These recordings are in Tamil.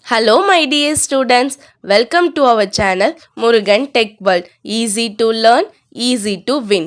Hello my dear students, welcome to our channel Murugan Tech World. Easy to learn, easy to win.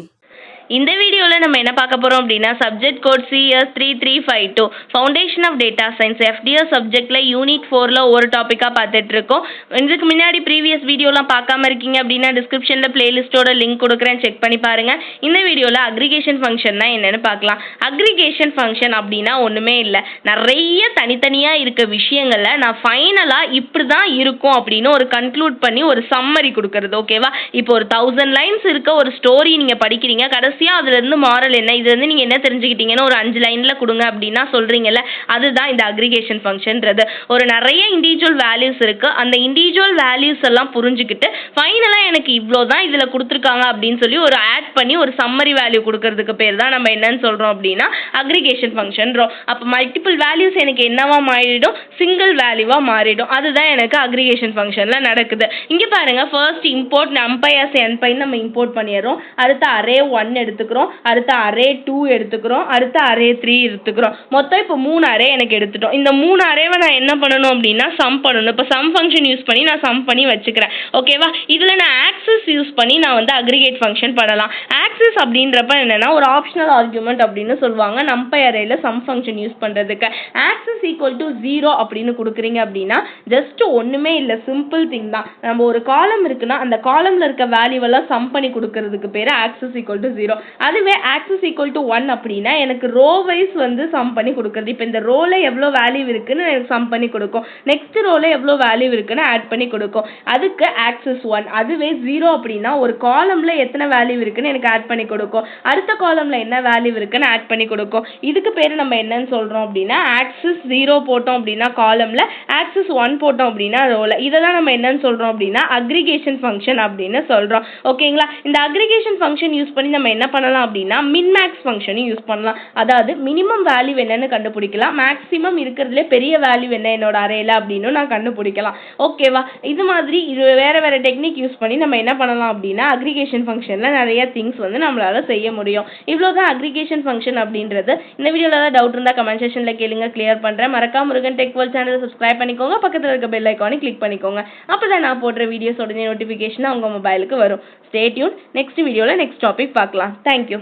இந்த வீடியோவில் நம்ம என்ன பார்க்க போகிறோம் அப்படின்னா subject code CS3352 foundation of data science FDS சப்ஜெக்டில் யூனிட் 4ல் ஒரு டாப்பிக்காக பார்த்துட்டு இருக்கோம். இதுக்கு முன்னாடி ப்ரீவியஸ் வீடியோலாம் பார்க்காம இருக்கீங்க அப்படின்னா டிஸ்கிரிப்ஷனில் பிளேலிஸ்ட்டோட லிங்க் கொடுக்குறேன், செக் பண்ணி பாருங்கள். இந்த வீடியோவில் அக்ரிகேஷன் ஃபங்க்ஷன்னா என்னென்னு பார்க்கலாம். அக்ரிகேஷன் ஃபங்க்ஷன் அப்படின்னா ஒன்றுமே இல்லை, நிறைய தனித்தனியாக இருக்க விஷயங்களை நான் ஃபைனலாக இப்படி தான் இருக்கும் அப்படின்னு ஒரு கன்க்ளூட் பண்ணி ஒரு சம்மரி கொடுக்கறது. ஓகேவா? இப்போ ஒரு 1000 லைன்ஸ் இருக்க ஒரு ஸ்டோரி நீங்கள் படிக்கிறீங்க, அதுலேருந்து மாரல் என்ன, இதுலேருந்து நீங்கள் என்ன தெரிஞ்சுக்கிட்டீங்கன்னு ஒரு 5 லைனில் கொடுங்க அப்படின்னா சொல்கிறீங்கல்ல, அதுதான் இந்த அக்ரிகேஷன் ஃபங்க்ஷன்றது. ஒரு நிறைய இண்டிவிஜுவல் வேல்யூஸ் இருக்குது, அந்த இண்டிவிஜுவல் வேல்யூஸ் எல்லாம் புரிஞ்சுக்கிட்டு ஃபைனலாக எனக்கு இவ்வளோ தான் இதில் கொடுத்துருக்காங்க அப்படின்னு சொல்லி ஒரு ஆட் பண்ணி ஒரு சம்மரி வேல்யூ கொடுக்கறதுக்கு பேர் தான் நம்ம என்னன்னு சொல்கிறோம் அப்படின்னா அக்ரிகேஷன் ஃபங்க்ஷன்றோம். அப்போ மல்டிபிள் வேல்யூஸ் எனக்கு என்னவா மாறிடும், சிங்கிள் வேல்யூவாக மாறிடும். அதுதான் எனக்கு அக்ரிகேஷன் ஃபங்க்ஷனில் நடக்குது. இங்கே பாருங்கள், ஃபர்ஸ்ட் இம்போர்ட் நம்பையர்ஸ் என்பைன்னு நம்ம இம்போர்ட் பண்ணிடுறோம். அடுத்து அரே 1 எடுத்துக்கிறோம், அடுத்து அரே 2 எடுத்துக்கிறோம், அடுத்து அரே 3 எடுத்துக்கிறோம். மொத்தம் இப்போ 3 அரே எனக்கு எடுத்துட்டோம். இந்த 3 அரேவை நான் என்ன பண்ணணும் அப்படின்னா சம் பண்ணணும். இப்போ சம் ஃபங்க்ஷன் யூஸ் பண்ணி நான் சம் பண்ணி வச்சுக்கிறேன். ஓகேவா? இதில் நான் ஆக்சஸ் யூஸ் பண்ணி நான் வந்து அக்ரிகேட் ஃபங்க்ஷன் பண்ணலாம். ஆக்சஸ் அப்படின்றப்ப என்னன்னா ஒரு ஆப்ஷனல் ஆர்குமெண்ட் அப்படின்னு சொல்லுவாங்க நம்பை அரேல சம் ஃபங்க்ஷன் யூஸ் பண்ணுறதுக்கு. ஆக்சஸ் ஈக்குவல் டு 0 அப்படின்னு கொடுக்குறீங்க அப்படின்னா ஜஸ்ட் ஒன்றுமே இல்லை, சிம்பிள் திங் தான். நம்ம ஒரு காலம் இருக்குன்னா அந்த காலம்ல இருக்க வேல்யூவெல்லாம் சம் பண்ணி கொடுக்கறதுக்கு பேர் ஆக்சஸ் ஈக்குவல் டு 0. அதுவே ஆக்சஸ் ஈக்குவல் டு 1 அப்படின்னா எனக்கு ரோ வைஸ் வந்து சம் பண்ணி கொடுக்குறது. இப்போ இந்த ரோல எவ்வளோ வேல்யூ இருக்குன்னு எனக்கு சம் பண்ணி கொடுக்கும், நெக்ஸ்ட் ரோல எவ்வளோ வேல்யூ இருக்குன்னு ஆட் பண்ணி கொடுக்கும். அதுக்கு ஆக்சஸ் 1. அதுவே 0 அப்படின்னா ஒரு காலம்ல எத்தனை வேல்யூ இருக்குன்னு எனக்கு ஆட் பண்ணி கொடுக்கும், அடுத்த காலம்ல என்ன வேல்யூ இருக்குன்னு ஆட் பண்ணி கொடுக்கும். இதுக்கு பேர் நம்ம என்னன்னு சொல்றோம் அப்படின்னா ஆக்சஸ் 0 போட்டோம் அப்படின்னா காலம்ல, ஆக்சஸ் 1 போட்டோம் அப்படின்னா ரோல. இதை தான் நம்ம என்னன்னு சொல்றோம் அப்படின்னா அக்ரிகேஷன் ஃபங்க்ஷன் அப்படின்னு சொல்றோம். ஓகேங்களா? இந்த அக்ரிகேஷன் ஃபங்க்ஷன் யூஸ் பண்ணி நம்ம என்ன பண்ணலாம் அப்படின்னா மின்மேக்ஸ் ஃபங்க்ஷனையும் யூஸ் பண்ணலாம். அதாவது மினிமம் வேல்யூ என்னன்னு கண்டுபிடிக்கலாம், மேக்ஸிமம் இருக்கிறதுலே பெரிய வேல்யூ என்ன என்னோட அரேல அப்படின்னு நான் கண்டுபிடிக்கலாம். ஓகேவா? இது மாதிரி வேற வேற டெக்னிக் யூஸ் பண்ணி நம்ம என்ன பண்ணலாம் அப்படின்னா அக்ரிகேஷன் ஃபங்க்ஷன்ல நிறைய திங்ஸ் வந்து நம்மளால செய்ய முடியும். இவ்வளோதான் அக்ரிகேஷன் ஃபங்க்ஷன் அப்படின்றது. இந்த வீடியோல ஏதாவது டவுட் இருந்தால் கமெண்ட் செக்ஷன்ல கேளுங்க, கிளியர் பண்றேன். மறக்காம முருகன் டெக் வேர்ல்ட் சேனலை சப்ஸ்கிரைப் பண்ணிக்கோங்க, பக்கத்தில் இருக்க பெல் ஐக்கானை கிளிக் பண்ணிக்கோங்க. அப்பதான் நான் போடுற வீடியோஸ் உடனே நோட்டிஃபிகேஷன் உங்க மொபைலுக்கு வரும். Stay tune. நெக்ஸ்ட் வீடியோல நெக்ஸ்ட் டாபிக் பார்க்கலாம். Thank you.